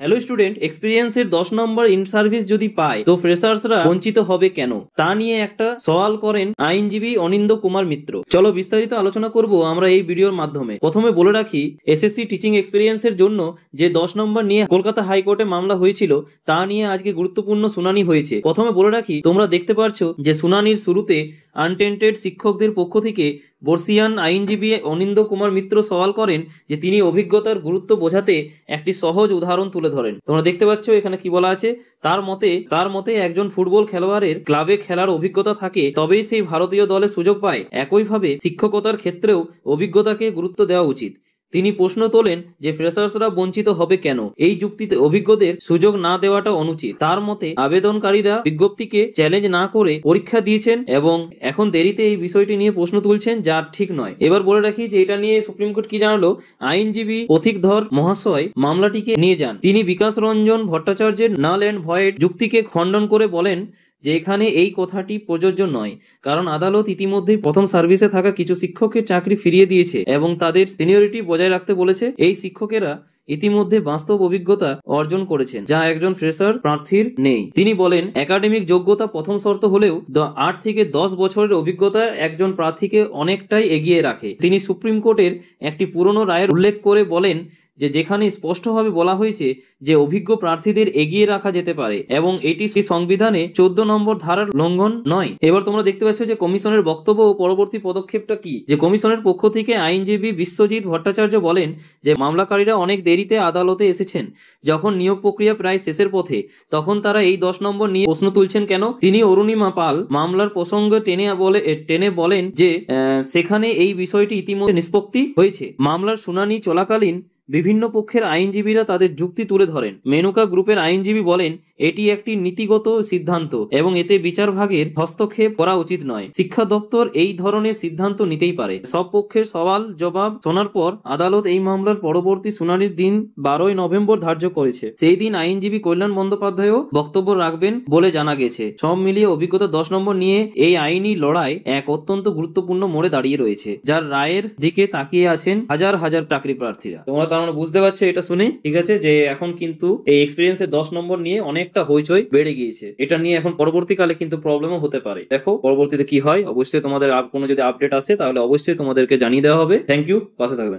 Hello student, এক্সপিরিয়েন্সের 10 number in service যদি পায় তো ফ্রেশার্সরা বঞ্চিত হবে কেন, তা নিয়ে একটা সওয়াল করেন আইনজীবী অনিন্দ্য কুমার মিত্র। চলো বিস্তারিত আলোচনা করব আমরা এই ভিডিওর মাধ্যমে। প্রথমে বলে রাখি, এসএসসি টিচিং এক্সপিরিয়েন্সের জন্য যে 10 নম্বর নিয়ে কলকাতা হাইকোর্টে মামলা হয়েছিল তা নিয়ে আজকে গুরুত্বপূর্ণ শুনানি হয়েছে। প্রথমে বলে রাখি, তোমরা দেখতে পারছো যে শুনানির শুরুতে আনটেন্টেড শিক্ষকদের পক্ষ থেকে বর্ষিয়ান আইনজীবী অনিন্দ্য কুমার মিত্র সওয়াল করেন যে তিনি অভিজ্ঞতার গুরুত্ব বোঝাতে একটি সহজ উদাহরণ তুলে ধরেন। তোমরা দেখতে পাচ্ছ এখানে কি বলা আছে, তার মতে একজন ফুটবল খেলোয়াড়ের ক্লাবে খেলার অভিজ্ঞতা থাকে তবেই সেই ভারতীয় দলে সুযোগ পায়। একইভাবে শিক্ষকতার ক্ষেত্রেও অভিজ্ঞতাকে গুরুত্ব দেওয়া উচিত। তিনি প্রশ্ন তোলেন যে ফ্রেশার্সরা বঞ্চিত হবে কেন, এই যুক্তিতে অভিজ্ঞদের সুযোগ না দেওয়াটা অনুচিত। তার মতে আবেদনকারীরা বিজ্ঞপ্তিকে চ্যালেঞ্জ না করে পরীক্ষা দিয়েছেন এবং এখন দেরিতে এই বিষয়টি নিয়ে প্রশ্ন তুলছেন, যা ঠিক নয়। এবার বলে রাখি যে এটা নিয়ে সুপ্রিম কোর্ট কি জানালো। আইনজীবী পথিকধর মহাশয় মামলাটিকে নিয়ে যান। তিনি বিকাশ রঞ্জন ভট্টাচার্যের নাল অ্যান্ড ভয়েড যুক্তিকে খণ্ডন করে বলেন যে এখানে এই কথাটি প্রযোজ্য নয়, কারণ আদালত ইতিমধ্যেই প্রথম সার্ভিসে থাকা কিছু শিক্ষকের চাকরি ফিরিয়ে দিয়েছে এবং তাদের সিনিয়রিটি বজায় রাখতে বলেছে। এই শিক্ষকেরা ইতিমধ্যে বাস্তব অভিজ্ঞতা অর্জন করেছেন, যা একজন ফ্রেশার প্রার্থীর নেই। তিনি বলেন, একাডেমিক যোগ্যতা প্রথম শর্ত হলেও 8 থেকে 10 বছরের অভিজ্ঞতা একজন প্রার্থীকে অনেকটাই এগিয়ে রাখে। তিনি সুপ্রিম কোর্টের একটি পুরনো রায়ের উল্লেখ করে বলেন যে যেখানে স্পষ্টভাবে বলা হয়েছে যে অভিজ্ঞ প্রার্থীদের এগিয়ে রাখা যেতে পারে এবং এটি সংবিধানে 14 নম্বর ধারার লঙ্ঘন নয়। এবার তোমরা দেখতে পাচ্ছ যে কমিশনের বক্তব্য ও পরবর্তী পদক্ষেপটা কি। যে কমিশনের পক্ষ থেকে আইনজীবী বিশ্বজিৎ ভট্টাচার্য বলেন যে মামলাকারীরা অনেক দেরিতে আদালতে এসেছেন। যখন নিয়োগ প্রক্রিয়া প্রায় শেষের পথে, তখন তারা এই 10 নম্বর নিয়ে প্রশ্ন তুলছেন কেন। তিনি অরুণিমা পাল মামলার প্রসঙ্গ টেনে বলেন যে সেখানে এই বিষয়টি ইতিমধ্যে নিষ্পত্তি হয়েছে। মামলার শুনানি চলাকালীন বিভিন্ন পক্ষের আইনজীবীরা তাদের যুক্তি তুলে ধরেন। মেনুকা গ্রুপের আইনজীবী বলেন এটি একটি নীতিগত সিদ্ধান্ত এবং এতে বিচার ভাগের হস্তক্ষেপ করা উচিত নয়। শিক্ষা দপ্তর এই ধরনের সিদ্ধান্ত নিতেই পারে। সব পক্ষের সওয়াল জবাব শোনার পর আদালত এই মামলার পরবর্তী শুনানির দিন 12ই নভেম্বর ধার্য করেছে। সেই দিন আইনজীবী কল্যাণ বন্দ্যোপাধ্যায়ও বক্তব্য রাখবেন বলে জানা গেছে। সব মিলিয়ে অভিজ্ঞতা 10 নম্বর নিয়ে এই আইনি লড়াই এক অত্যন্ত গুরুত্বপূর্ণ মোড়ে দাঁড়িয়ে রয়েছে, যার রায়ের দিকে তাকিয়ে আছেন হাজার হাজার চাকরি প্রার্থীরা। তোমরা তার মানে বুঝতে পারছো এটা শুনে, ঠিক আছে, যে এখন কিন্তু এই এক্সপিরিয়েন্সের 10 নম্বর নিয়ে অনেকটা হইচই বেড়ে গিয়েছে। এটা নিয়ে এখন পরবর্তীকালে কিন্তু প্রবলেমও হতে পারে। দেখো পরবর্তীতে কি হয়। অবশ্যই তোমাদের কোনো যদি আপডেট আসে তাহলে অবশ্যই তোমাদেরকে জানিয়ে দেওয়া হবে। থ্যাংক ইউ, পাশে থাকবেন।